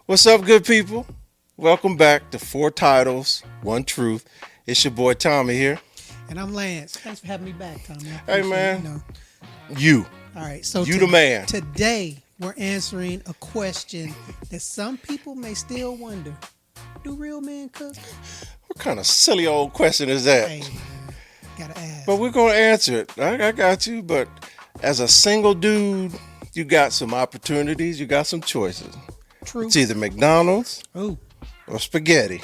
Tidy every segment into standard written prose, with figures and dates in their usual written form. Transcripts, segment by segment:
What's up, good people? Welcome back to Four Titles, One Truth. It's your boy Tommie here. And I'm Lance. Thanks for having me back, Tommy. I Hey, appreciate it. man. You. All right. So You the man. Today we're answering a question that some people may still wonder: do real men cook? What kind of silly old question is that? Hey, man, gotta ask. But we're going to answer it. I got you. But as a single dude, you got some opportunities. You got some choices. True. It's either McDonald's Oh, or spaghetti.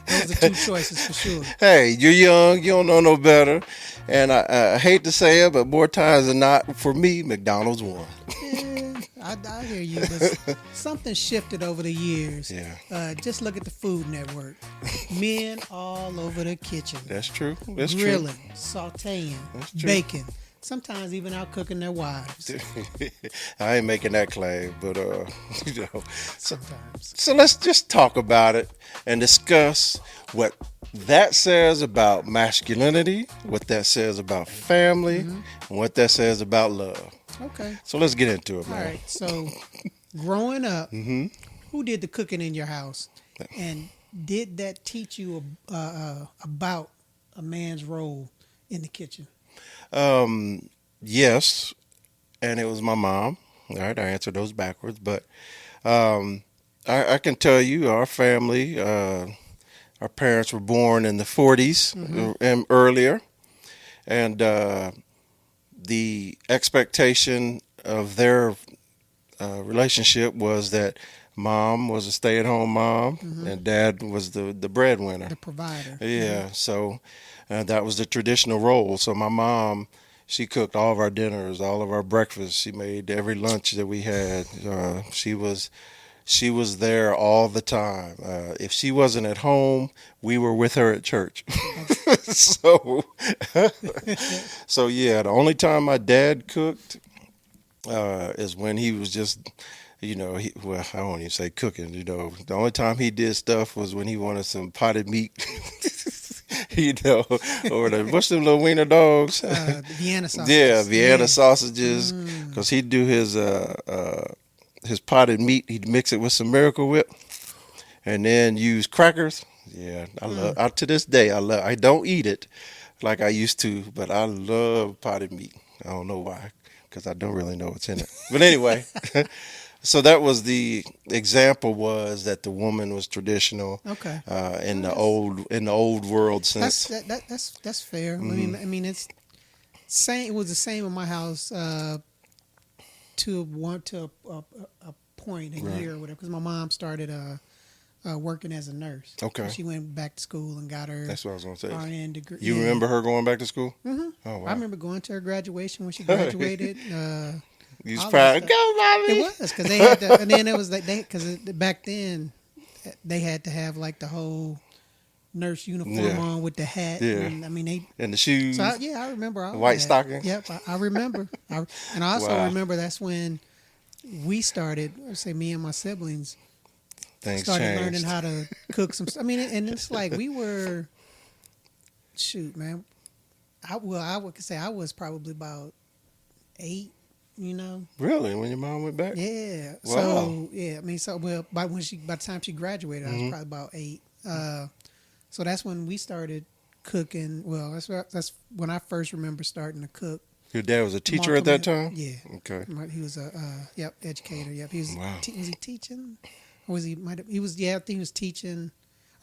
those are two choices for sure. Hey, you're young. You don't know no better. And I hate to say it, but more times than not, for me, McDonald's won. Yeah, I hear you. But something shifted over the years. Yeah. Just look at the Food Network. Men all over the kitchen. That's true. That's grilling, true. sauteing, That's true. baking. Sometimes even out cooking their wives. I ain't making that claim, but you know. Sometimes. So let's just talk about it and discuss what that says about masculinity, what that says about family, and what that says about love. Okay. So let's get into it, All man. right. So, growing up, who did the cooking in your house, and did that teach you about a man's role in the kitchen? Yes, and it was my mom. All right, I answered those backwards, but I can tell you, our family, our parents were born in the 40s and earlier, and the expectation of their relationship was that mom was a stay-at-home mom and dad was the breadwinner. The provider. Yeah, so that was the traditional role. So my mom, she cooked all of our dinners, all of our breakfasts. She made every lunch that we had. She was there all the time. If she wasn't at home, we were with her at church. so, so yeah, the only time my dad cooked is when he was just, well, I won't even say cooking. The only time he did stuff was when he wanted some potted meat. Or what's them little wiener dogs? Vienna sausages. Yeah, Vienna sausages. Because he'd do his potted meat. He'd mix it with some Miracle Whip, and then use crackers. Yeah, I love. To this day, I love. I don't eat it like I used to, but I love potted meat. I don't know why, because I don't really know what's in it. But anyway. So that was the example, was that the woman was traditional. Okay. In the old world sense. That's fair. I mean, it's same. It was the same in my house to a point, a year or whatever, because my mom started working as a nurse. Okay. She went back to school and got her. That's what I was gonna say. RN degree. You remember her going back to school? Mm-hmm. Oh wow. I remember going to her graduation when she graduated. You was proud. Go, mommy. It was because they had to, and then it was like because back then they had to have like the whole nurse uniform on with the hat. Yeah. And, I mean they and the shoes. So I remember all white that. stockings. Yep, I remember. And I also Wow. remember that's when we started. Say me and my siblings Things started changed. learning how to cook some. I mean, and it's like we were. Shoot, man. I would say I was probably about 8. Really? When your mom went back? Yeah. Wow. So I mean, by the time she graduated, I was probably about 8. So that's when we started cooking. Well, that's when I first remember starting to cook. Your dad was a teacher at that time? Yeah. Okay. He was a educator. Yep. He was. Wow. Was he teaching? Or was he? He was. Yeah, I think he was teaching,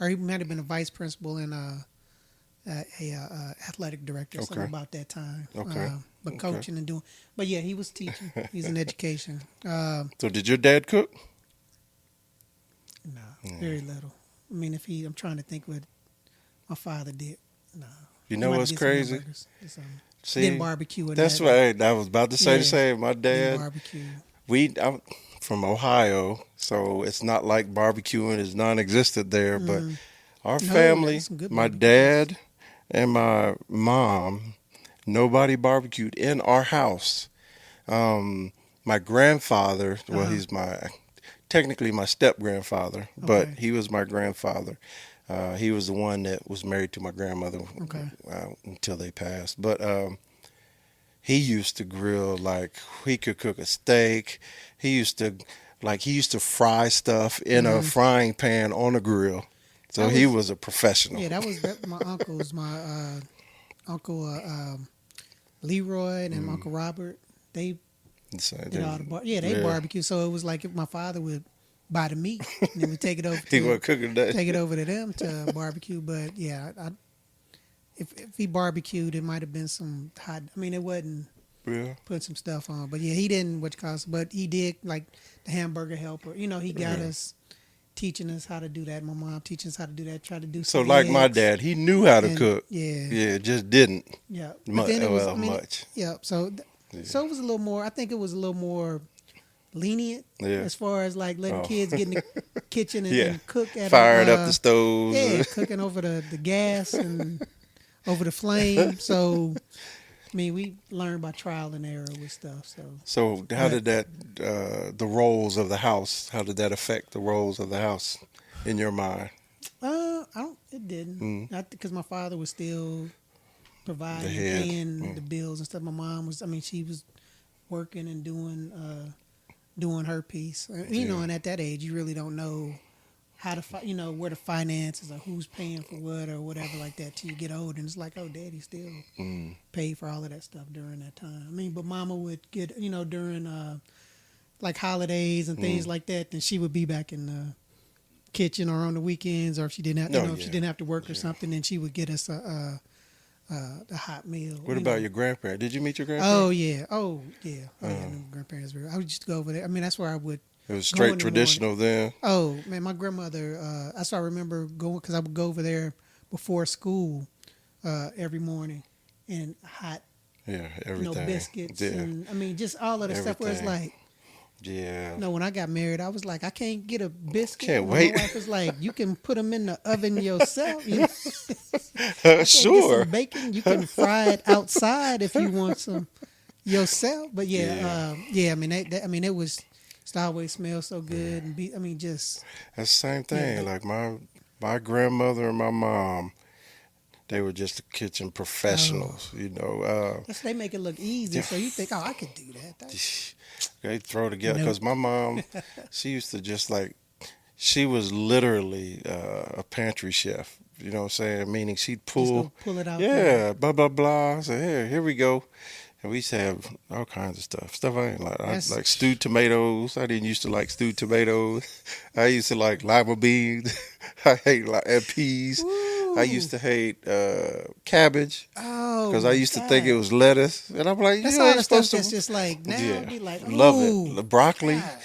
or he might have been a vice principal and a athletic director, something about that time. Okay. But coaching and doing. But yeah, he was teaching. He's in education. So did your dad cook? No, very little. I mean, I'm trying to think what my father did. No. You know what's crazy? See, Then barbecue. And that's what I was about to say. The same. My dad. Barbecue. I'm from Ohio, so it's not like barbecuing is non-existent there. But our family, my dad and my mom, nobody barbecued in our house. My grandfather, well, he's technically my step-grandfather, but he was my grandfather. He was the one that was married to my grandmother until they passed. But he used to grill like he could cook a steak. He used to Like he used to fry stuff in a Mm-hmm. frying pan on a grill. So That he was was a professional. yeah. That my uncles. My uncle Leroy and my Mm. uncle Robert. They So did all the yeah. They yeah. barbecue. So it was like if my father would buy the meat and then we He wasn't cooking that. take it over to them to barbecue. But yeah, if he barbecued, it might have been some hot. I mean, it wasn't Yeah. putting some stuff on. But yeah, he didn't what you call it, but he did like the hamburger helper. You know, he got Yeah. us teaching us how to do that. My mom teaching us how to do that. Try to do So some like my eggs. dad, he knew how to And cook. yeah, Yeah, just didn't yeah. But much. then it was. I Well, mean, much. yeah. So Yeah. so it was a little more. I think it was a little more lenient Yeah. as far as like letting Oh. kids get in the kitchen Yeah. and cook at Firing up the stoves. yeah, cooking over the gas and over the flame. So I mean, we learned by trial and error with stuff. So So how but did that the roles of the house? How did that affect the roles of the house in your mind? I don't. It didn't. Mm. Not because my father was still The providing and head. paying the bills and stuff. My mom was. I mean, she was working and doing her piece. You know, Yeah. and at that age, you really don't know how to, where the finances or who's paying for what or whatever like that till you get older. And it's like, oh, daddy still Mm. paid for all of that stuff during that time. I mean, but mama would get, during like holidays and things like that, then she would be back in the kitchen or on the weekends, or if she didn't have, No, if she yeah. didn't have to work or Yeah. something, then she would get us a hot meal. What about your grandparents? Did you meet your Oh grandparents? yeah, oh yeah, oh yeah. My grandparents were. I would just go over there. I mean, that's where I would It was go in straight the traditional then. Oh man, my grandmother. I remember going because I would go over there before school every morning, and hot, Yeah, everything. biscuits, Yeah, and I mean just all of the stuff. Where it's everything. like, Yeah. when I got married, I was like, I can't get a biscuit. Can't But wait. My wife was like, you can put them in the oven yourself. You can't Sure. get some bacon. You can fry it outside if you want some yourself. But Yeah. yeah. I mean, I mean, it was. It always smells so good, and I mean, just That's the same yeah. thing. Like my grandmother and my mom, they were just the kitchen Oh, professionals. they make it look easy. Yeah. So you think, oh, I could do that. They throw together Nope. because my mom, she used to just like she was literally a pantry chef. You know what I'm saying? Meaning she'd Just pull, go pull it out. yeah, blah blah blah. So here we go. And we used to have all kinds of stuff. Stuff I ain't like. I That's like stewed tomatoes. I didn't used to like stewed tomatoes. I used to like lima beans. I hate and peas. I used to hate cabbage Oh because I my used to think it God. was lettuce. And I'm like, That's you all ain't the stuff supposed that's to. just like now. Yeah, Be like, love ooh, it. The broccoli. God.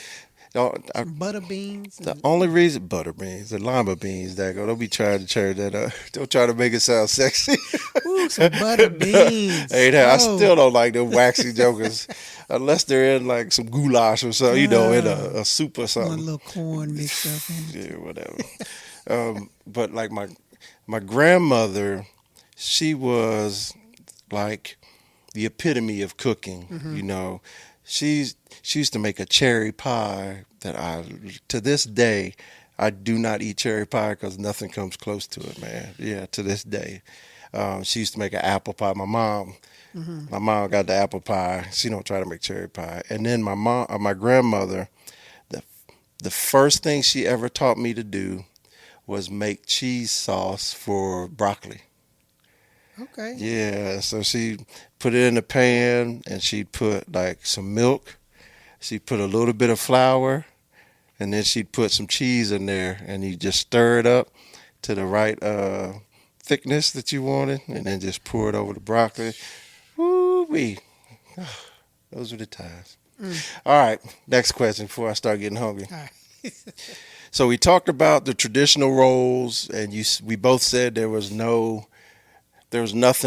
I, Some butter beans. the And, only reason butter beans, the lima beans, that go. Don't be trying to turn that up. Don't try to make it sound sexy. ooh, some butter beans. Hey, I Oh, still don't like them waxy jokers unless they're in like some goulash or something, in a soup or one something. little corn mixed up in it. Yeah, whatever. But like my grandmother, she was like the epitome of cooking. She used to make a cherry pie that to this day I do not eat cherry pie because nothing comes close to it, man. Yeah, to this day. She used to make an apple pie. My mom got the apple pie. She don't try to make cherry pie. And then my grandmother, the the first thing she ever taught me to do was make cheese sauce for broccoli. Okay. Yeah, so she put it in the pan and she'd put like some milk. She'd put a little bit of flour and then she'd put some cheese in there and you just stir it up to the right thickness that you wanted and then just pour it over the broccoli. Woo-wee. Those were the times. All right, next question before I start getting hungry. All right. So we talked about the traditional roles, and we both said there was nothing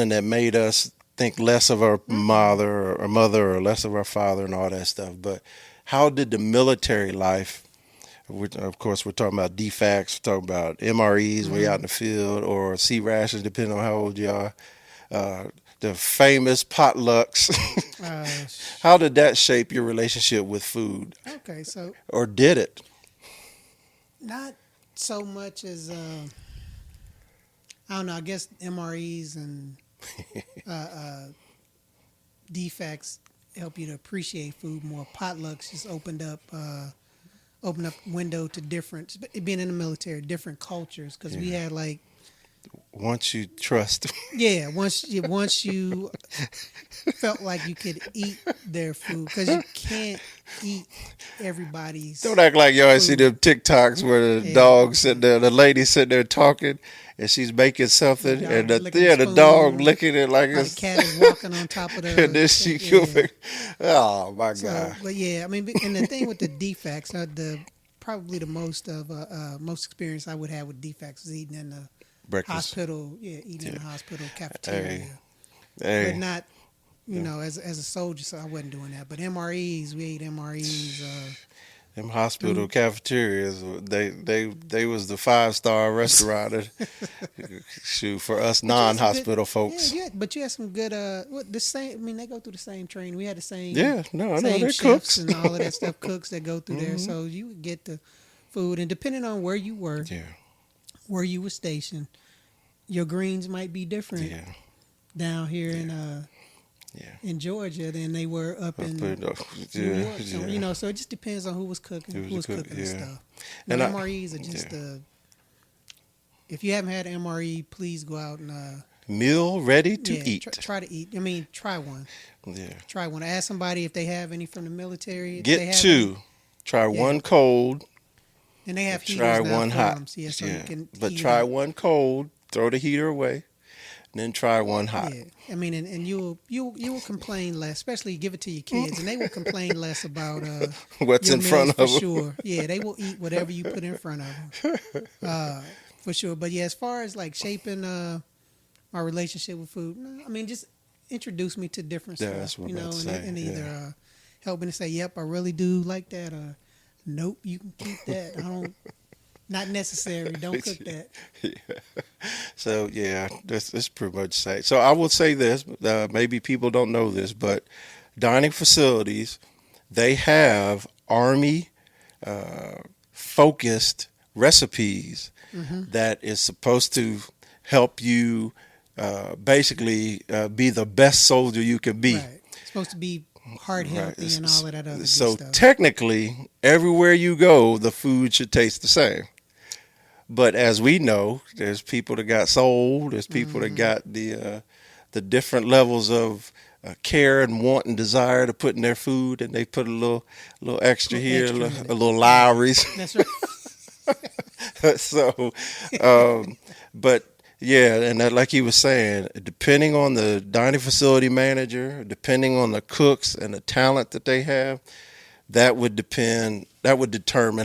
that made us think less of our mother or less of our father and all that stuff. But how did the military life? Of course, we're talking about DFACs, we're talking about MREs when you're out in the field, or C rations, depending on how old you are. The famous potlucks. How did that shape your relationship with food, Okay, so or did it? not so much as I don't know. I guess MREs and DFACs help you to appreciate food more. Potlucks just opened up opened up window to different, being in the military, different cultures, because we had like, Once you trust. yeah, once you felt like you could eat their food, because you can't eat everybody's Don't act like y'all see food. them TikToks where the Yeah, dog sitting there, the lady sitting there talking, and she's making the something, and dog licking the the spoon, dog licking it like or the it's, cat is walking on top of and the then she yeah. going, oh my So, God, but yeah, I mean, and the thing with the defects, the probably the most experience I would have with defects is eating in the breakfast. hospital, yeah, eating in Yeah. the hospital Hey, cafeteria, but hey, not, yeah. as a soldier, so I wasn't doing that. But MREs, we ate MREs. Them hospital Them, cafeterias, they was the 5-star restaurant. Shoot, for us but you had some good, non-hospital yeah, folks. yeah. But you had some good. The same. I mean, they go through the same training. We had the Yeah, no, I know same they're chefs cooks. and all of that stuff. Cooks that go through there, Hmm. so you would get the food, and depending on where you were, Yeah, where you were stationed, your greens might be different yeah, down here yeah. in Georgia than they were up Up in in the- New yeah, York. So yeah. so it just depends on who was cooking, It was a cook, the yeah. stuff. And MREs are just yeah. if you haven't had MRE, please go out and Meal ready to yeah, eat. try to eat. I mean, try one. Yeah. Try one. Ask somebody if they have any from the military. If they Get have any, two. Try yeah. one cold. And they have Try heaters now one for hot. them, so yeah, so you Yeah. can But heat it try up. one cold. Throw the heater away. And then try one hot. Yeah, I mean, and you will complain less, especially give it to your kids, and they will complain less about What's your in meals front for of them? sure. Yeah, they will eat whatever you put in front of them, for sure. But yeah, as far as like shaping my relationship with food, no, I mean, just introduce me to different Yeah, stuff, that's what I'm you about know, to say. and either Yeah. help me to say, yep, I really do like that, or nope, you can keep that. I don't, not necessary. Don't cook that. Yeah. So yeah, that's pretty much say. So I will say this. Maybe people don't know this, but dining facilities, they have Army focused recipes that is supposed to help you basically be the best soldier you can be. Right. It's supposed to be heart Right. healthy and all of that other good So stuff. technically, everywhere you go, the food should taste the same. But as we know, there's people that got soul. There's people that got the different levels of care and want and desire to put in their food, and they put a little extra Little here, extra in it. a little Lowry's. That's right. So, but yeah, and that, like he was saying, depending on the dining facility manager, depending on the cooks and the talent that they have, that would determine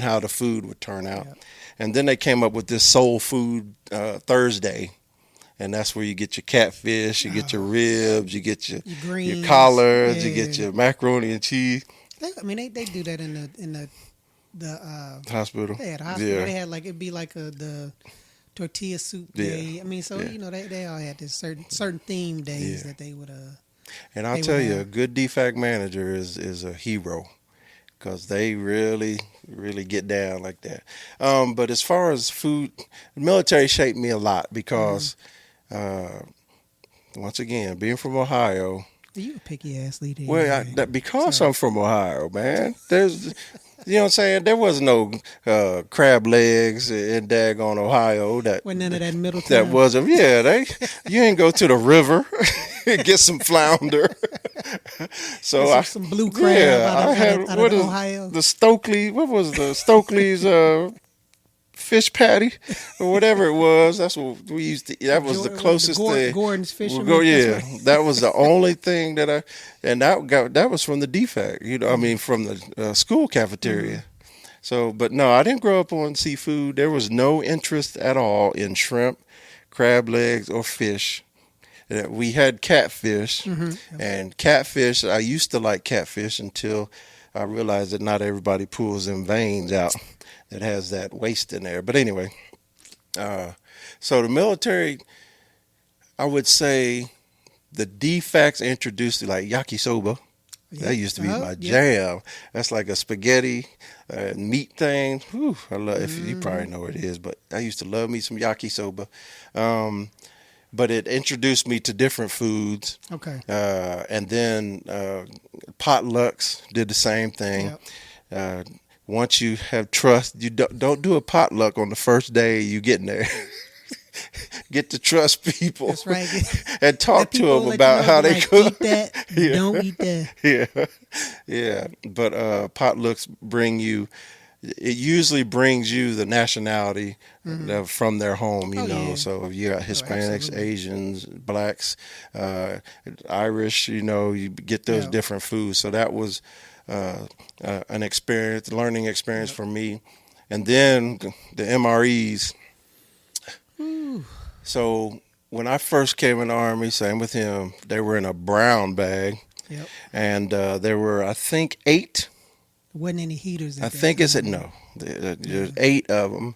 how the food would turn out. Yep. And then they came up with this soul food Thursday, and that's where you get your catfish, you get your ribs, you get your greens, collards, you yeah. get your macaroni and cheese. I mean, they do that in the Hospital. they had a hospital. Yeah. They had like it'd be like the tortilla soup Yeah. day. I mean, so Yeah. you know they all had this certain theme days Yeah. that they would And I'll they tell would you, a have. good DFAC manager is a hero because they really get down like that. But as far as food, the military shaped me a lot because, once again, being from Ohio, You a picky ass leader. well, Anyway. because So- I'm from Ohio, man, there's, you know what I'm saying? There was no crab legs in daggone Ohio Wasn't none of that middle that town. wasn't, you ain't go to the river and get some flounder. So Get some blue crab out of what is Ohio. the Stokely? What was the Stokely's fish patty or whatever it was? That's what we used to eat. That was the closest thing. Gordon's fisherman. Well, yeah, That's right. that was the only thing and that was from the DFAC. I mean, from the school cafeteria. So, but no, I didn't grow up on seafood. There was no interest at all in shrimp, crab legs, or fish. We had catfish, and catfish, I used to like catfish until I realized that not everybody pulls them veins out that has that waste in there. But anyway, so the military, I would say the DFACs introduced like yakisoba. That used to be my jam. That's like a spaghetti meat thing. Whew, I love. If you probably know what it is, but I used to love me some yakisoba. But it introduced me to different foods. Okay. And then potlucks did the same thing. Yep. once you have trust, you don't do a potluck on the first day you get in there. Get to trust people. That's right. And talk to them let about how they like, cook. Eat that. Yeah. Don't eat that. Yeah, yeah. But potlucks bring you. It usually brings you the nationality from their home. You Oh, know, yeah. so if you got Hispanics, absolutely. Asians, blacks, Irish. You know, you get those Yeah. different foods. So that was an experience, learning experience for me. And then the MREs. Ooh. So when I first came in the Army, same with him, they were in a brown bag. Yep. And there were, I think, 8. There wasn't any heaters at I that think it's time. no. There's 8 of them.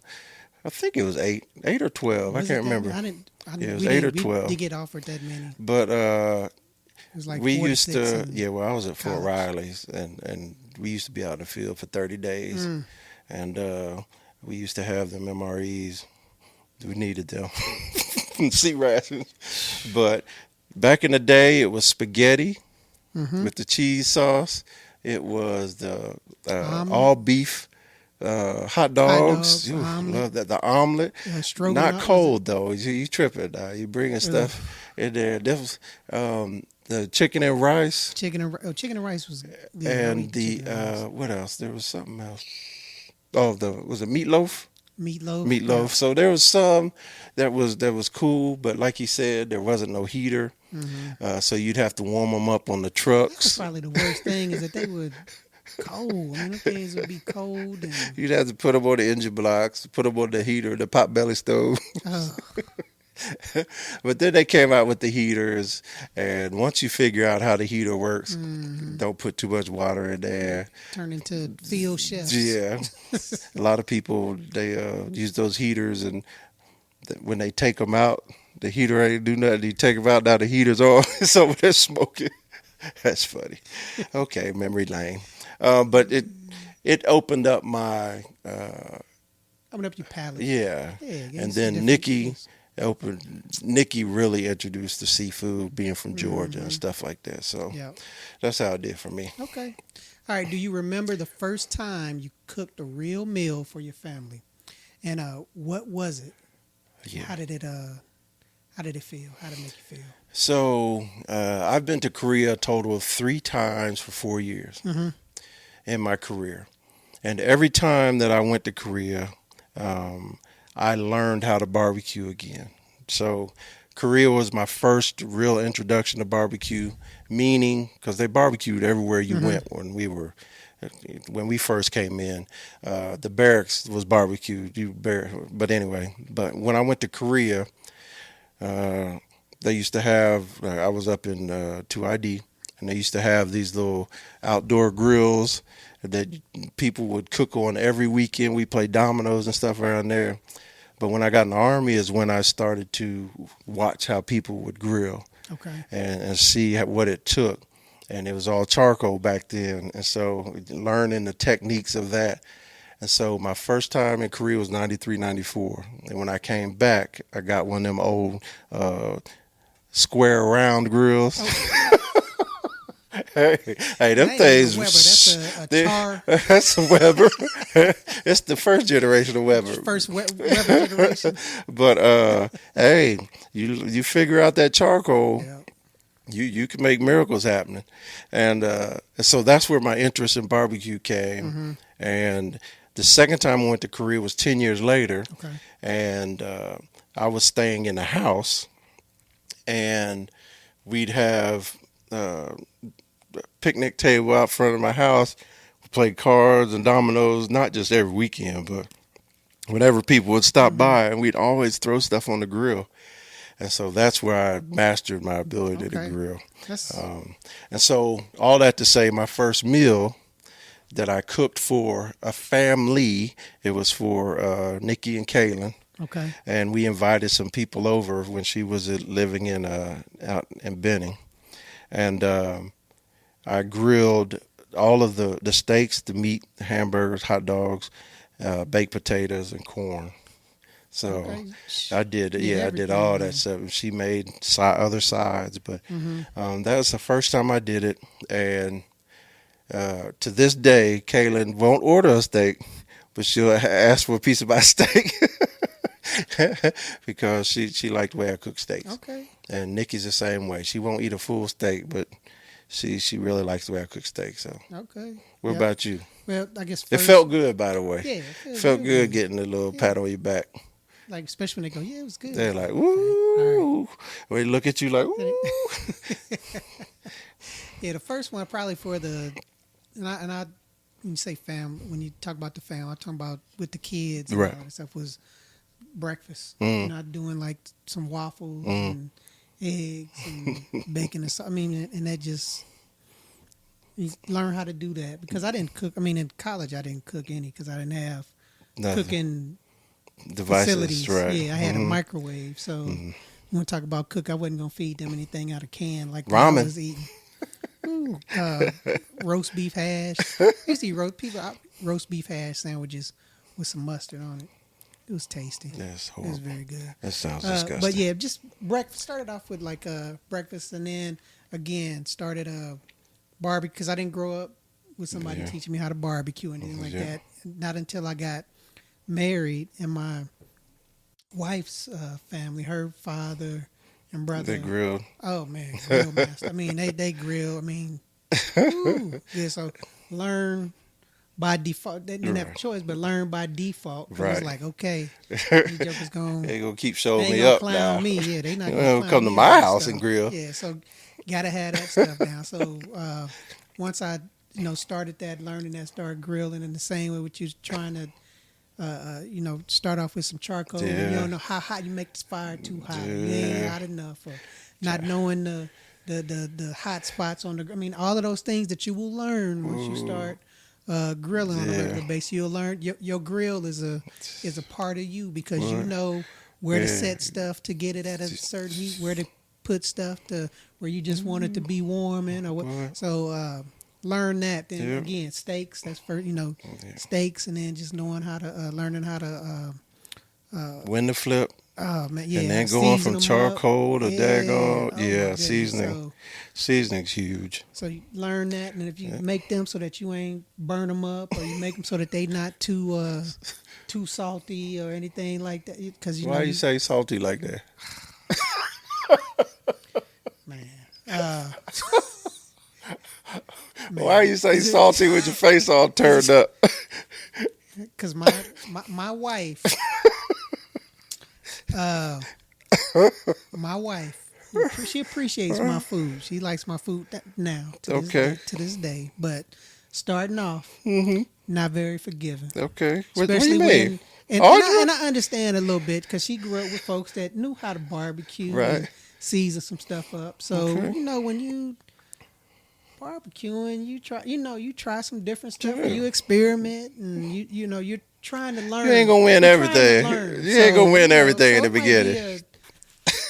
I think it was 8 or 12. I Was can't it that remember. many? I didn't. Yeah, it was we 8 or didn't. 12. We did get offered that many. But It was like we 4 to used 6 to, in yeah. Well, I was at Fort college. Riley's, and we used to be out in the field for 30 days, and we used to have them MREs. We needed them. Sea rations. But back in the day, it was spaghetti with the cheese sauce. It was the all beef hot dogs. Ooh, omelet. love that. The omelet. Stroganoff. Not cold though. You tripping? You bringing stuff in there. This was the chicken and rice. Chicken and rice was. Yeah, And the what else? There was something else. Oh, was it meatloaf? meatloaf. Meatloaf. So there was some that was cool, but like he said, there wasn't no heater, so you'd have to warm them up on the That's trucks. probably the worst thing is that they would cold. I mean, the things would be cold and. You'd have to put them on the engine blocks, put them on the heater, the pot belly stove. Oh, But then they came out with the heaters, and once you figure out how the heater works, don't put too much water in there. turn into field chefs. Yeah, a lot of people they use those heaters, and when they take them out, the heater ain't do nothing. You take them out, now the heater's on. It's over there smoking. That's funny. Okay, memory lane. But it opened up my Open up your palate. yeah. Yeah, And then Nikki really introduced the seafood, being from Georgia and stuff like that. So Yeah. that's how it did for me. Okay. All right. Do you remember the first time you cooked a real meal for your family, and what was it? Yeah. How did it feel? How did it make you feel? So I've been to Korea a total of 3 times for 4 years in my career. And every time that I went to Korea, I learned how to barbecue again. So Korea was my first real introduction to barbecue, meaning because they barbecued everywhere you went when we first came in. The Barracks was barbecued. But anyway, but when I went to Korea, they used to have, I was up in 2ID, and they used to have these little outdoor grills that people would cook on every weekend. We played dominoes and stuff around there. But when I got in the Army is when I started to watch how people would grill Okay. and see what it took. And it was all charcoal back then. And so learning the techniques of that. And so my first time in Korea was 93, 94. And when I came back, I got one of them old square round grills. Hey, them That ain't things. a Weber. That's a Char. That's a Weber. It's the first generation of Weber. First Weber generation. But hey, you figure out that charcoal, Yeah. you can make miracles happening, and so that's where my interest in barbecue came. And the second time I went to Korea was 10 years later, Okay. and I was staying in a house, and we'd have a picnic table out front of my house. We played cards and dominoes, not just every weekend, but whenever people would stop by, and we'd always throw stuff on the grill. And so that's where I mastered my ability to Okay. grill. That's And so all that to say, my first meal that I cooked for a family, it was for Nikki and Kaylin. okay. And we invited some people over when she was living in out in Benning. And I grilled all of the steaks, the meat, the hamburgers, hot dogs, baked potatoes, and corn. So Okay. I did, I did all that stuff. She made other sides, but that was the first time I did it, and To this day, Kaylin won't order a steak, but she'll ask for a piece of my steak because she liked the way I cook steaks. Okay. And Nikki's the same way. She won't eat a full steak, but she really likes the way I cook steak. So, Okay. what Yep. about you? Well, I guess It first, felt good, by the way. Yeah, it Felt real good getting a little pat on your back. Like especially when they go, yeah, it was good. They're like, Okay. woo. When they look at you like, woo. Yeah, the first one probably for the and I when you say fam, when you talk about the fam, I'm talking about with the kids and Right. all that stuff was breakfast. Mm. Not doing like some waffles Mm. and eggs and bacon and so. I mean, and that just you learn how to do that because I didn't cook. I mean, in college I didn't cook any because I didn't have Nothing. cooking Devices, facilities. right? Yeah, I had a Mhm. microwave, so when we talk about cook, I wasn't gonna feed them anything out of can like Ramen. I was eating. Ooh, roast beef hash. I used to eat roast beef hash sandwiches with some mustard on it. It was tasty. That's It horrible. was very good. That sounds disgusting. But yeah, just breakfast. Started off with like breakfast, and then again started barbecue because I didn't grow up with somebody Yeah. teaching me how to barbecue and anything like Yeah. that. Not until I got married and my wife's family, her father and brother. They grilled. Oh man, grill master. I mean, they grill. I mean, ooh, yeah. So learn by default. They didn't have a Right. choice, but learn by default. 'Cause Right. It's like okay, these jokers going. They gonna keep They showing ain't me gonna up clown now. me. Yeah, they not You gonna know, clown come to me my on that house stuff. and grill. Yeah, so gotta have that stuff down. So once I started that learning that, started grilling in the same way which you trying to. Start off with some charcoal. And you Yeah. don't know how hot you make this fire too hot. Yeah. You ain't hot enough, or not knowing the hot spots on the. I mean, all of those things that you will learn once you start grilling on a Yeah. regular basis. You'll learn your grill is a part of you because you Right. know where to Yeah. set stuff to get it at a certain heat, where to put stuff to where you just want it to be warm in, or what. Right. So. Learn that. Then Yeah. again, steaks. That's for Yeah. steaks, and then just knowing how to learning how to When to flip, oh man, yeah, and then going season from 'em charcoal up. to Yeah. daggone. Oh, my Yeah, goodness. seasoning. Seasoning's huge. So you learn that, and if you Yeah. make them so that you ain't burn them up, or you make them so that they not too salty or anything like that, because Why you say salty like that? man. Why you say salty with your face all turned up? Because my wife, my wife, she appreciates my food. She likes my food now. Okay. To this day, but starting off, not very forgiving. Okay. What do Especially you mean? and Audra? I understand a little bit because she grew up with folks that knew how to barbecue Right. and season some stuff up. So Okay. when you barbecuing, you try some different stuff. Yeah. And you experiment, and you're trying to learn. You ain't gonna win You're trying to everything. learn. You ain't gonna win everything in the it might beginning.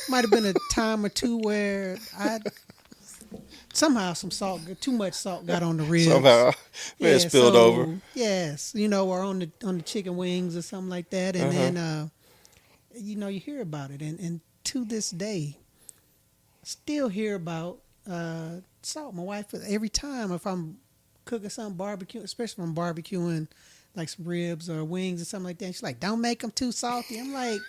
might have been a time or two where I somehow too much salt got on the ribs. Somehow, it spilled over. Yes, or on the chicken wings or something like that, and then you hear about it, and to this day, still hear about salt. My wife, every time if I'm cooking something barbecue, especially if I'm barbecuing like some ribs or wings or something like that, she's like, "Don't make them too salty." I'm like,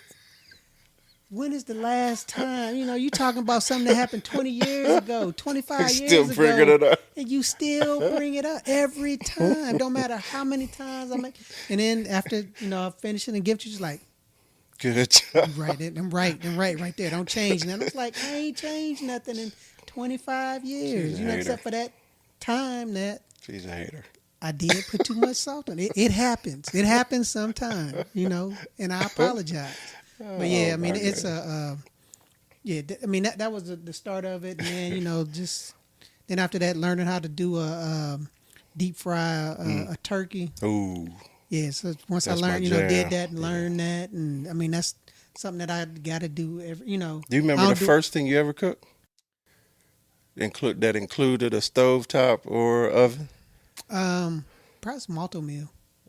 when is the last time? You talking about something that happened 20 years ago, 25 years Still ago. bringing it up. And you still bring it up every time. Don't matter how many times I make. And then after, I finish it and give it to you, she's like, Good job. right there. Don't change nothing. It's like, I ain't changed nothing in 25 years. She's a hater. Except for that time that She's a hater. I did put too much salt on it. It happens. It happens sometimes, and I apologize. But yeah, I mean, it's I mean, that was the start of it, and then just then after that, learning how to do a deep fry a turkey. Ooh. Yeah, so once That's I learned, my jam. did that and learned that, and I mean that's something that I got to do every. Do you remember the first thing you ever cooked? That included a stovetop or oven? Probably some malto meal.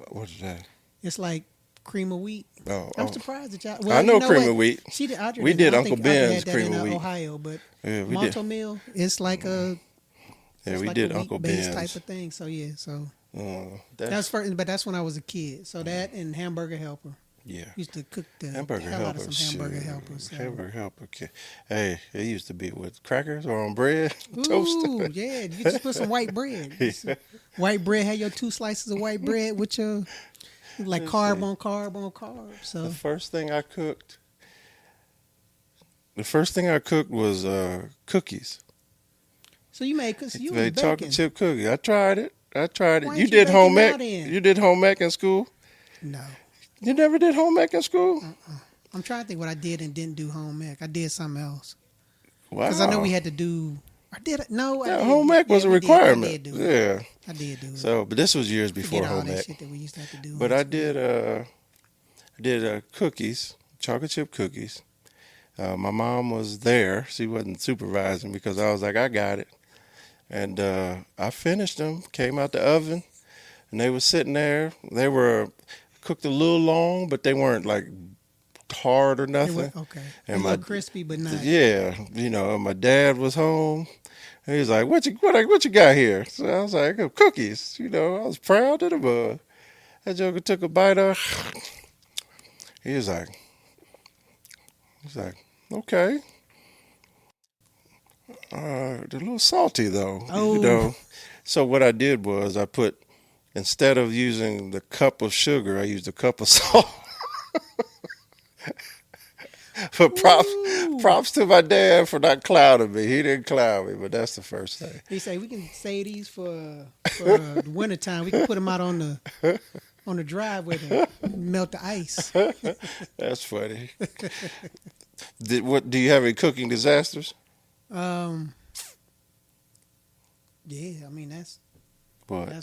What is that? It's like cream of wheat. Oh, I'm oh. surprised that y'all. I Well, know you know cream what? of wheat. She did. We did I Uncle think Audrey had Ben's that cream in of wheat. Ohio, but Yeah, we malto did. meal. It's like Yeah, It's we like did a Uncle wheat-based Ben's. type of thing. So yeah, so That's that's first, but that's when I was a kid. So that and hamburger helper. yeah. Used to cook the Hamburger hell out of helper, some hamburger shoot. helpers. So. Hamburger helper. Hey, it used to be with crackers or on bread, toast. Ooh, yeah. You just put some white bread. Yeah. White bread, have your 2 slices of white bread with your like Let's carb see. on carb on carb. So The first thing I cooked. The first thing I cooked was cookies. so you made cause you was Made chocolate baking. chip cookies. I tried it. Why You ain't you did baking home now ec. then? You did home ec in school. No. You never did home ec in school. I'm trying to think what I did and didn't do home ec. I did something else. Wow. Because I know we had to do. I did. No, I Yeah, did. home ec was a we did. requirement. I did do it. Yeah. I did do it. So, but this was years before Forget all home that ec. shit that we used to have to do. But in I school. did cookies, chocolate chip cookies. My mom was there. She wasn't supervising because I was like, I got it. And I finished them, came out the oven, and they were sitting there. They were cooked a little long, but they weren't like hard or They nothing. were, okay. And A little crispy, but not. yeah, my dad was home. And he was like, what you got here? So I was like, cookies. I was proud of the bug. That joker took a bite of. He was like, okay. They're a little salty though. Oh. So what I did was I put, instead of using the cup of sugar, I used a cup of salt. But props to my dad for not clouding me. He didn't cloud me, but that's the first thing. He say we can save these for the wintertime. We can put them out on the driveway to melt the ice. That's funny. Do you have any cooking disasters? Yeah, I mean that's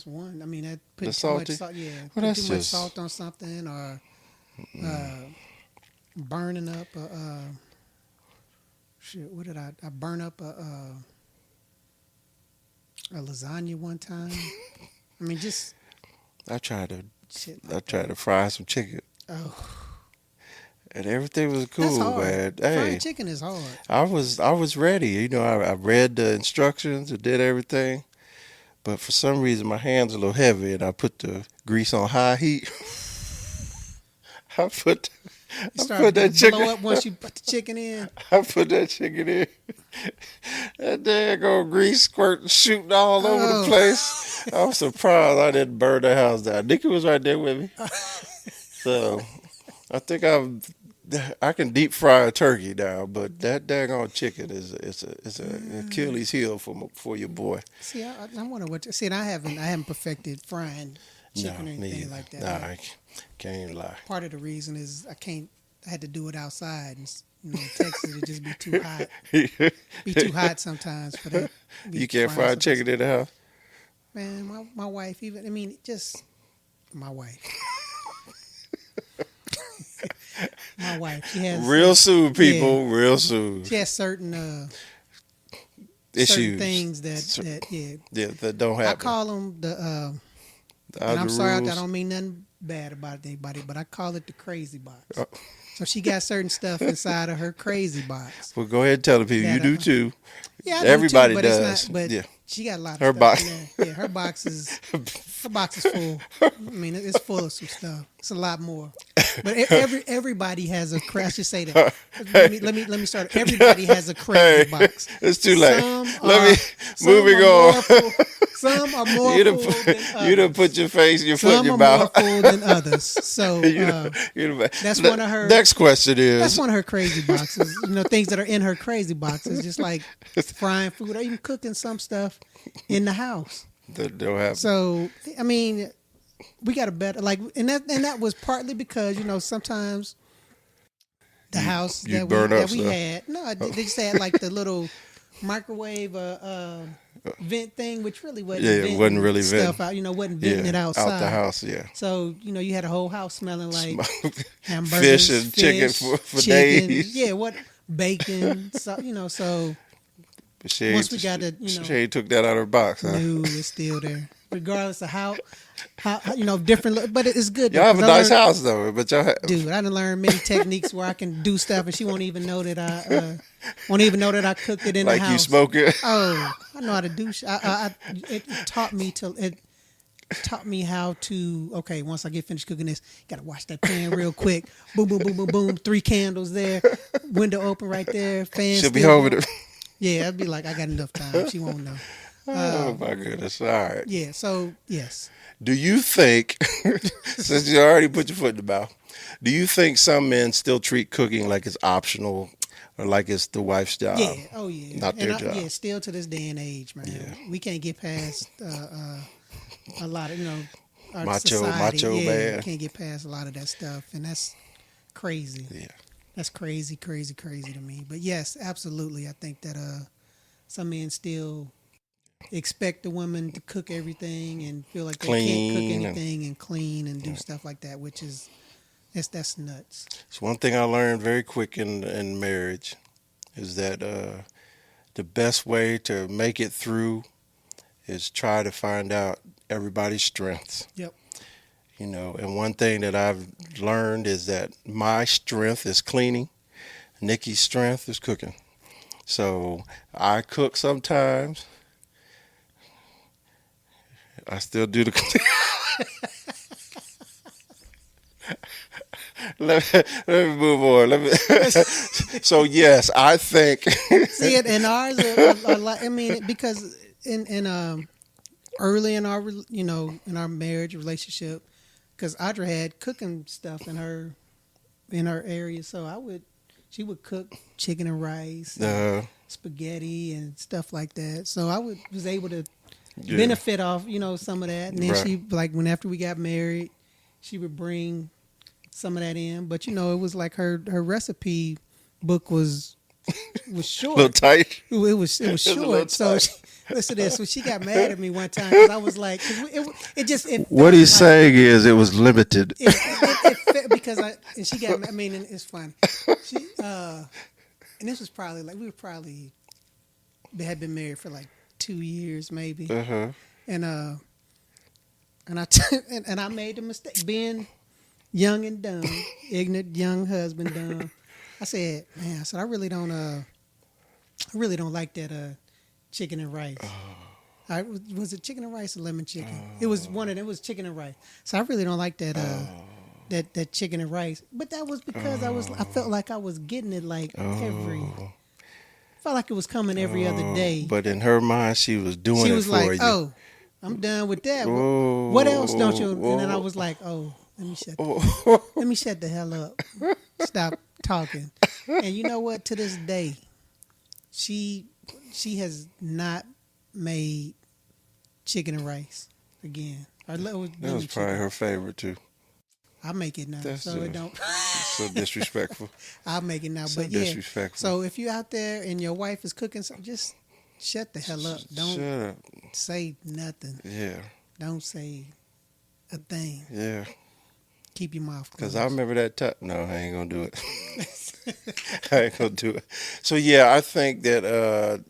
one. I mean that The put too salty? much salt. Yeah, Well, put that's too much just- salt on something or burning up. Shit, what did I burn up a lasagna one time? I mean, just I tried to shit. Like to fry some chicken, oh, and everything was that's cool, hard. man. Frying Hey, chicken is hard. I was ready. I read the instructions and did everything, but for some reason my hands are a little heavy, and I put the grease on high heat. I put that chicken. Blow up once you put the chicken in. I put that chicken in. That daggone grease squirting, shooting all over the place. I was surprised I didn't burn the house down. Nikki was right there with me. So I think I can deep fry a turkey now, but that daggone chicken is a Achilles heel for your boy. See, I wonder what. See, and I haven't perfected frying chicken or anything neither. like that. Nah, I can't lie. Part of the reason is I had to do it outside, and in Texas it'd just be too hot. Be too hot sometimes for that. You can't fry chicken in the house? Man, my wife just my wife. My wife, she has Real soon, people. Real soon. She has certain Issues. certain things that that don't happen. I call them and I'm sorry, I don't mean nothing bad about anybody, but I call it the crazy box. So she got certain stuff inside of her crazy box. Well, go ahead and tell the people. You do too. Yeah, Everybody but does. It's not, but yeah. she got a lot of Her stuff box. in there. Yeah, her box is full. I mean, it's full of some stuff. It's a lot more. But everybody has a crazy. I should say that. Let me start. Everybody has a crazy box. It's too late. Some Moving are on. more full- Some are more You full than others. done put your face, your foot in Some your are mouth. more full than others. So that's one of her. Next question is. That's one of her crazy boxes. Things that are in her crazy boxes, just like frying food or even cooking some stuff in the house. That don't happen. So I mean, we got a better and that was partly because sometimes the house that we had they just had like the little microwave vent thing, which really wasn't it wasn't really stuff venting. out, wasn't venting it outside. Out the house, yeah. So you had a whole house smelling like Fish hamburgers, and chicken for chicken, days. yeah, bacon, so But she Once ain't, we got it, she ain't took that out of her box, huh? no, it's still there, regardless of how different. But it's good. Y'all Though, have a 'cause I nice learned, house though, but y'all have, dude. I done learned many techniques where I can do stuff, and she won't even know that won't even know that I cooked it in the like you house. smoke it. Oh, I know how to do. It taught me to. It taught me how to. Okay, once I get finished cooking this, gotta wash that pan real quick. Boom, boom, boom, boom, boom. 3 candles there, window open right there, fan. She'll be still home with going. it. Yeah, I'd be like, I got enough time. She won't know. Oh my goodness! All right. Yeah. So yes. Do you think, since you already put your foot in the mouth, do you think some men still treat cooking like it's optional or like it's the wife's job? Yeah. Oh yeah. Not their job. Yeah. Still to this day and age, man, we can't get past a lot of our society. Macho Yeah, man. can't get past a lot of that stuff, and that's crazy. Yeah. That's crazy, crazy, crazy to me. But yes, absolutely, I think that some men still expect the woman to cook everything and feel like they can't cook anything and clean and do stuff like that, which is that's nuts. It's one thing I learned very quick in marriage is that the best way to make it through is try to find out everybody's strengths. Yep. And one thing that I've learned is that my strength is cleaning, Nikki's strength is cooking. So I cook sometimes. I still do the let me move on. So yes, I think. See it, and ours are like. I mean, because in early in our in our marriage relationship, because Audra had cooking stuff in her area, so she would cook chicken and rice, and spaghetti and stuff like that. So I was able to benefit off some of that, and then she after we got married, she would bring some of that in, but it was like her recipe book was short, a little tight. It was short. So listen to this. When she got mad at me one time, because I was like, what he's saying is it was limited. Because she got. I mean, and it's funny. She and this was probably they had been married for like 2 years maybe, and I made the mistake being young and dumb, ignorant young husband dumb. I said, man, I really don't like that chicken and rice. Was it chicken and rice or lemon chicken? It was one of them. It was chicken and rice. So I really don't like that that chicken and rice. But that was because I felt like I was getting it like felt like it was coming every other day. But in her mind, she was doing it for you. She was like, oh, I'm done with that. What else don't you? And then I was like, oh. Let me shut the hell up. Stop talking. And you know what? To this day, she has not made chicken and rice again. That was probably her favorite too. I make it now, it don't. So disrespectful. I'll make it now, but disrespectful. So if you're out there and your wife is cooking something, just shut the hell up. Don't say nothing. Yeah. Don't say a thing. Yeah. Keep your mouth closed. Because I remember that time. No, I ain't going to do it. I ain't going to do it. So, yeah, I think that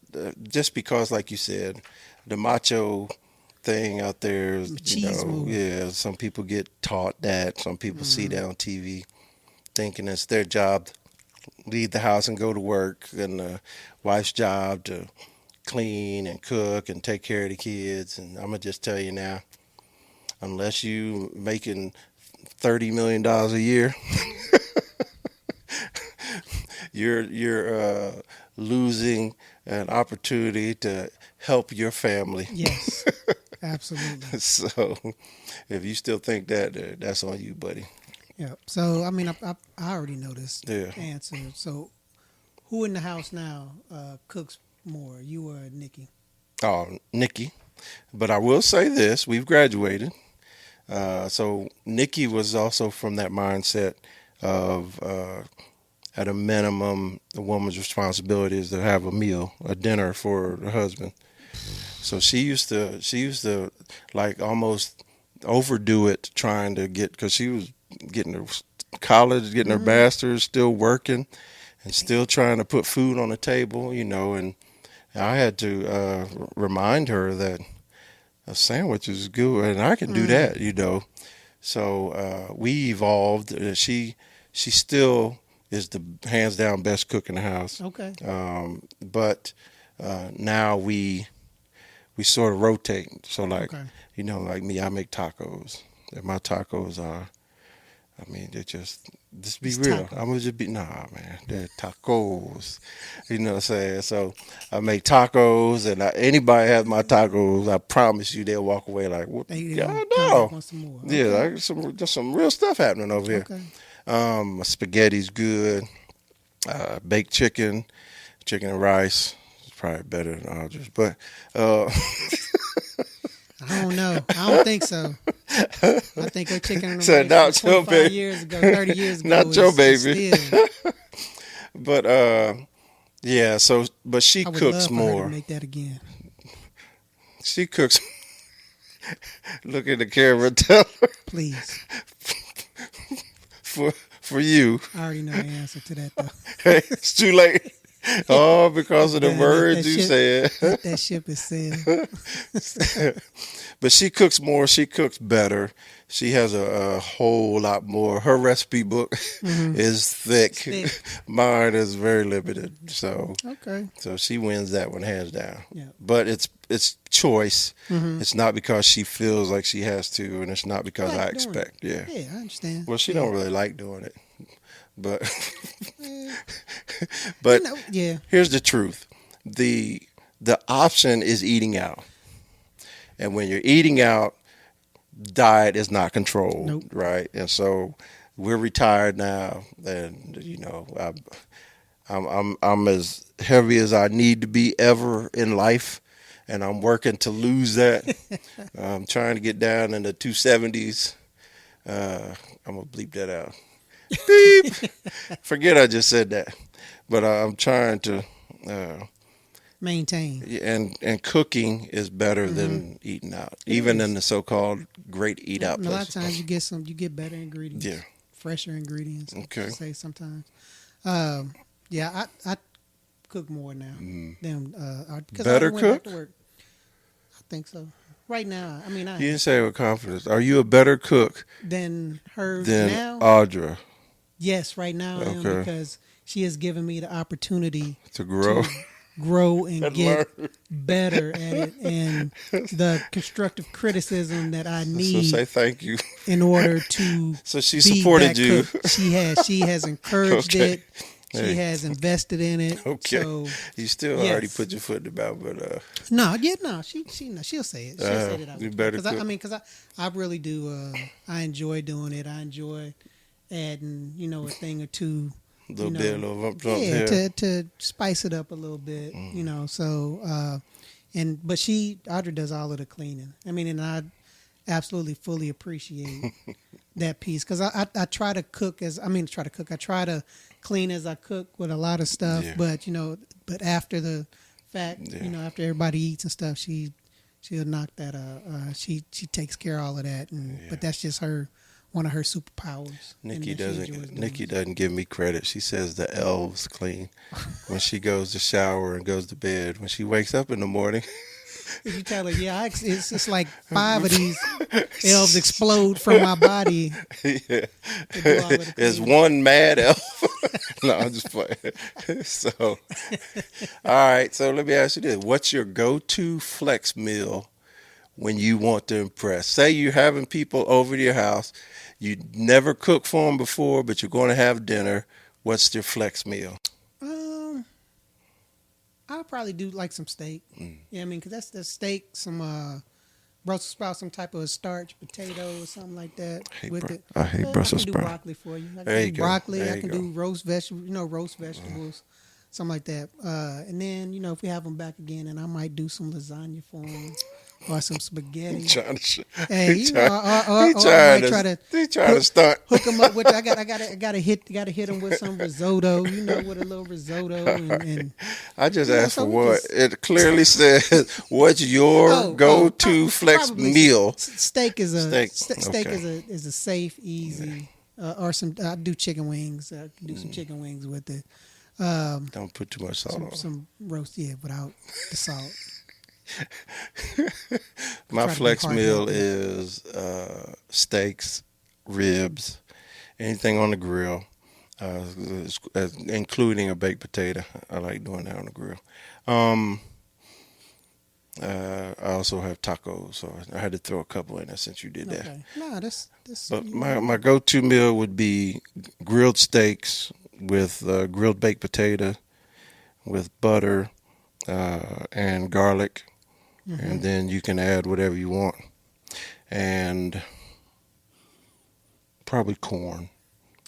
just because, like you said, the macho thing out there, some people get taught that. Some people see that on TV thinking it's their job to leave the house and go to work, and the wife's job to clean and cook and take care of the kids. And I'm going to just tell you now, unless you making $30 million a year, you're losing an opportunity to help your family. Yes, absolutely. So if you still think that, that's on you, buddy. Yeah. So I mean, I already know this answer. So who in the house now cooks more, you or Nikki? Oh, Nikki. But I will say this: we've graduated. So Nikki was also from that mindset of, at a minimum, the woman's responsibility is to have a dinner for her husband. So she used to like almost overdo it trying to get, because she was getting her college, getting her master's, still working, and still trying to put food on the table, and I had to remind her that a sandwich is good, and I can do that, So we evolved. She still is the hands down best cook in the house. Okay. But now we sort of rotate. So like Okay. like me, I make tacos. And my tacos are, I mean, they're just be It's real. taco. I'm gonna just be man. They're tacos. You know what I'm saying? So I make tacos, and anybody has my tacos, I promise you they'll walk away like, what? They God come no. back want some more. Yeah, Okay. like there's some real stuff happening over here. Okay. My spaghetti's good. Baked chicken and rice. It's probably better than Audrey's, but I don't know. I don't think so. I think her chicken and So rice not from your 25 baby. years ago, 30 years ago. Not your is baby. Still, but yeah. So, but she I would cooks love for her more. to make that again. She cooks. Look at the camera. And tell her Please. for you. I already know the answer to that, though. Hey, it's too late. Oh, because of the Done. words you said. That ship is sailed. But she cooks more. She cooks better. She has a whole lot more. Her recipe book is thick. Thick. Mine is very limited. So Okay. she wins that one hands down. Yeah. But it's choice. It's not because she feels like she has to, and it's not because I Like doing expect. it. Yeah. Yeah, I understand. Well, she don't really like doing it. But Eh, but yeah. here's the truth. The option is eating out. And when you're eating out, diet is not controlled, Nope. right? And so we're retired now, and I'm as heavy as I need to be ever in life, and I'm working to lose that. I'm trying to get down in the 270s. I'm gonna bleep that out. Beep. Forget I just said that, but I'm trying to. Maintain. And cooking is better than eating out, even in the so-called great eat out And a lot of places. times you get better ingredients. Yeah. Fresher ingredients. Okay. I say sometimes. Yeah, I cook more now than because I Better went back to cook? work. I think so. Right now, I mean, You didn't say it with confidence. Are you a better cook than her than now. Audra Yes, right now I am Okay. because she has given me the opportunity to grow? to grow and And get learn. better at it, and the constructive criticism that I So need say thank you. in order to So she be supported that you. cook. She has encouraged Okay. it. She Hey. has invested in it. Okay. So You still Yes. already put your foot in the mouth, but no, she'll say it. She'll say that I you was better because cook. because I really do. I enjoy doing it. I enjoy adding a thing or two. a little you bit, a know, little bump Yeah, here. to spice it up a little bit. So but Audra does all of the cleaning. I mean, and I absolutely fully appreciate that piece because I try to cook I try to clean as I cook with a lot of stuff, Yeah. but after the fact, Yeah. after everybody eats and stuff, she'll knock that she takes care of all of that, but that's just one of her superpowers. Nikki and that she enjoys doesn't. doing. Nikki doesn't give me credit. She says the elves clean when she goes to shower and goes to bed. When she wakes up in the morning, If you tell her, it's like 5 of these elves explode from my body. yeah, To do all of the it's cleaning. one mad elf. No, I'm just playing. So, all right. So let me ask you this: what's your go-to flex meal when you want to impress? Say you're having people over to your house. You never cooked for them before, but you're going to have dinner. What's your flex meal? I'll probably do like some steak. Yeah, I mean, because that's the steak, some Brussels sprouts, some type of starch, potato or something like that. I hate Brussels I can do sprouts. broccoli for you. I There can you do go. broccoli. There I you can go. do roast vegetables, something like that. And then, if we have them back again, and I might do some lasagna for them or some spaghetti. Trying to, Hey, he or I trying might try to to stunt. hook them up with. I gotta hit them with some risotto. With a little risotto and I just Yeah, asked so for we what just- it clearly says. What's your go-to flex probably meal? Steak is a Steak, steak okay. is a safe, easy. Or some I do chicken wings. I can do some chicken wings with it. Don't put too much salt on. Some roast, yeah, without the salt. My Try to be flex hard meal healthy. is steaks, ribs, anything on the grill, including a baked potato. I like doing that on the grill. Um, I also have tacos, so I had to throw a couple in there since you did that. Okay. No, this. But my go-to meal would be grilled steaks with grilled baked potato with butter and garlic, and then you can add whatever you want, and probably corn.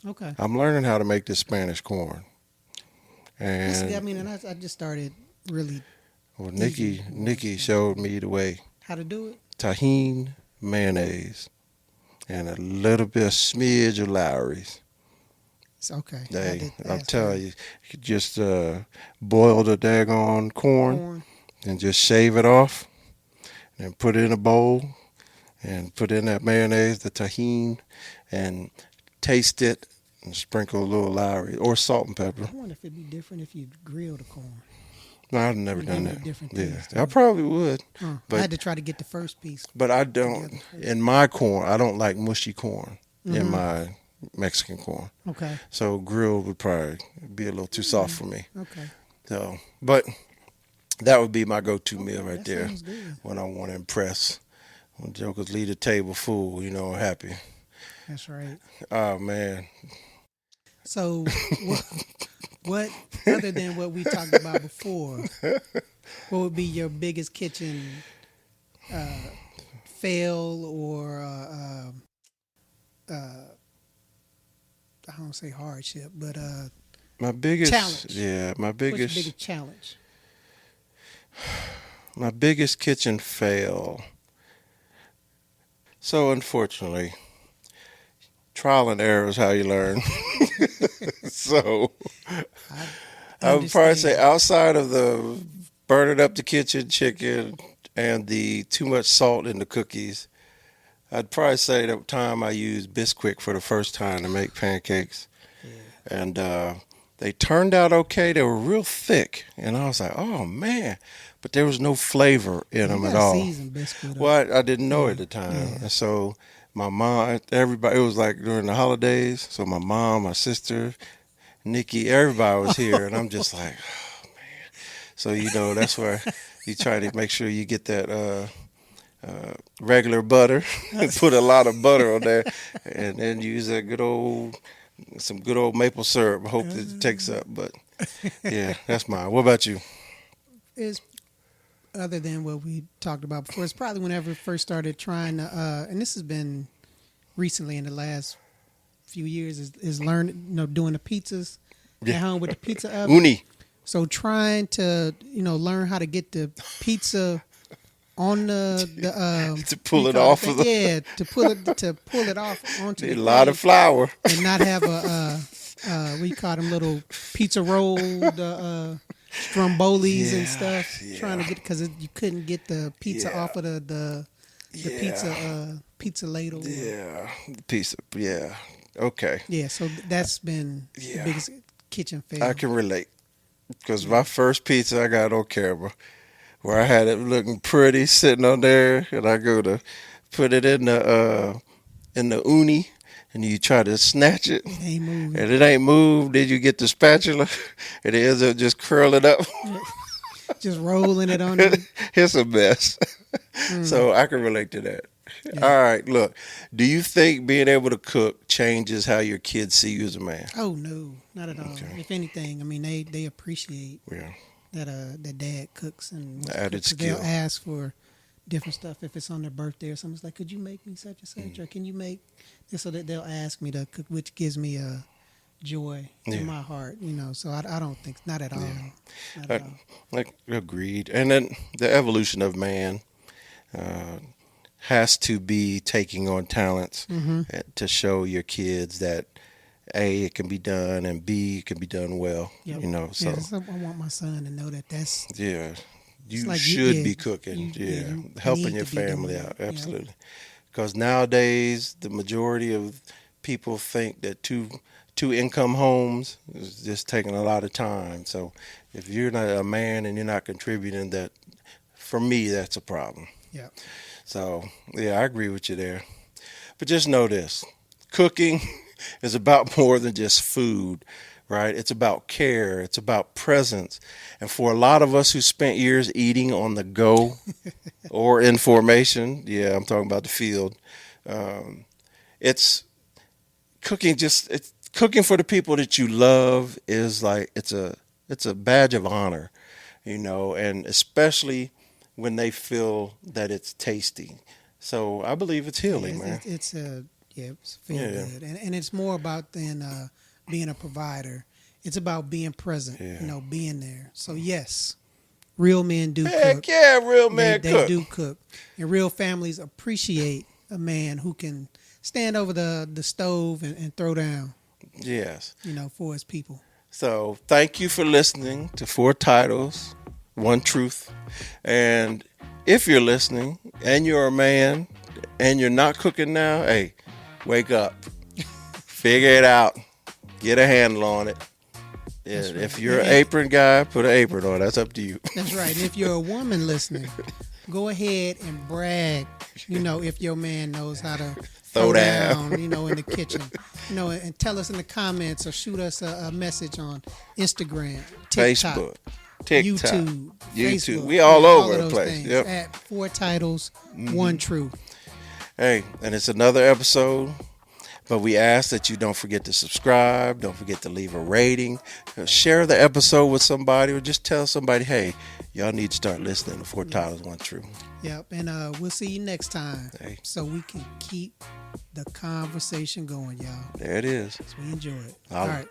Okay. I'm learning how to make this Spanish corn, and I mean, and I just started really well, easy Nikki showed me the way. how to do it. Tahine, mayonnaise, and a little bit of smidge of Lowry's. It's okay. I'm telling you just boil the daggone corn and just shave it off and put it in a bowl and put in that mayonnaise, the tahine, and taste it and sprinkle a little Lowry or salt and pepper. I wonder if it'd be different if you grill the corn. No, I've never It'd done give it that. a different Yeah, taste, I probably would. I had to try to get the first piece. But I don't, in my corn, I don't like mushy corn in my Mexican corn. Okay. So grilled would probably be a little too soft for me. Okay. So, but that would be my go-to meal right That there sounds good. when I want to impress. When jokers leave the table full, happy. That's right. Oh, man. So, what other than what we talked about before, what would be your biggest kitchen fail or I don't say hardship, but My biggest challenge. Yeah, What's your biggest challenge? my biggest kitchen fail. So unfortunately, trial and error is how you learn. So I would probably say outside of the burning up the kitchen chicken and the too much salt in the cookies, I'd probably say the time I used Bisquick for the first time to make pancakes. And they turned out okay. They were real thick. And I was like, oh, man. But there was no flavor in them at all. Well, I didn't know at the time. And so my mom, everybody, it was like during the holidays. So my mom, my sister, Nikki, everybody was here. And I'm just like, oh, man. So, that's where you try to make sure you get that regular butter and put a lot of butter on there. And then use that some good old maple syrup. I hope it takes up. But, yeah, that's mine. What about you? Is other than what we talked about before, it's probably whenever I first started trying to, and this has been recently in the last few years, is learning, doing the pizzas at home with the pizza oven. Uni. So trying to, learn how to get the pizza on the to pull it off of the to pull it off onto a lot of flour and not have we call them little pizza rolled strombolis and stuff. Trying to get because you couldn't get the pizza off of the pizza ladle. Yeah, pizza. Yeah. Okay. Yeah. So that's been the biggest kitchen fail. I can relate because my first pizza I got on camera, where I had it looking pretty sitting on there, and I go to put it in the uni, and you try to snatch it, and it ain't moved. Then you get the spatula, and it ends up just curling up, just rolling it on there. It's a mess. So I can relate to that. Yeah. All right, look. Do you think being able to cook changes how your kids see you as a man? Oh no, not at all. Okay. If anything, I mean they appreciate that dad cooks and added skill. They'll ask for different stuff if it's on their birthday or something. It's like, could you make me such and such, or can you make this? So that they'll ask me to cook, which gives me a joy in my heart. So I don't think not at all. Not at all. Like agreed. And then the evolution of man has to be taking on talents to show your kids that A, it can be done, and B, it can be done well. Yep. So I want my son to know that's you should be cooking, helping your family out, absolutely. Because nowadays the majority of people think that two income homes is just taking a lot of time. So if you're not a man and you're not contributing, that for me that's a problem. Yeah. So yeah, I agree with you there. But just know this: cooking is about more than just food, right? It's about care. It's about presence. And for a lot of us who spent years eating on the go or in formation, yeah, I'm talking about the field. It's cooking. It's cooking for the people that you love is like it's a badge of honor, and especially when they feel that it's tasty. So I believe it's healing, man. It's feel Yeah. good, and it's more about than being a provider. It's about being present, Yeah. being there. So yes, real men do Heck cook. yeah, real man They cook. do cook, and real families appreciate a man who can stand over the stove and throw down, Yes. for his people. So thank you for listening to Four Titles, One Truth. And if you're listening and you're a man and you're not cooking now, hey, wake up. Figure it out. Get a handle on it. Yeah, That's right. if you're an apron guy, put an apron on. That's up to you. That's right. And if you're a woman listening, go ahead and brag. If your man knows how to Throw down. in the kitchen. And tell us in the comments or shoot us a message on Instagram, TikTok, Facebook, TikTok, YouTube. Facebook. We all over of the those place. things Yep. At Four Titles, One Truth. Hey, and it's another episode. But we ask that you don't forget to subscribe, don't forget to leave a rating, share the episode with somebody, or just tell somebody, hey, y'all need to start listening to Four Titles, One True. Yep, and we'll see you next time. Hey. So we can keep the conversation going, y'all. There it is. So we enjoy it. Holla. All right.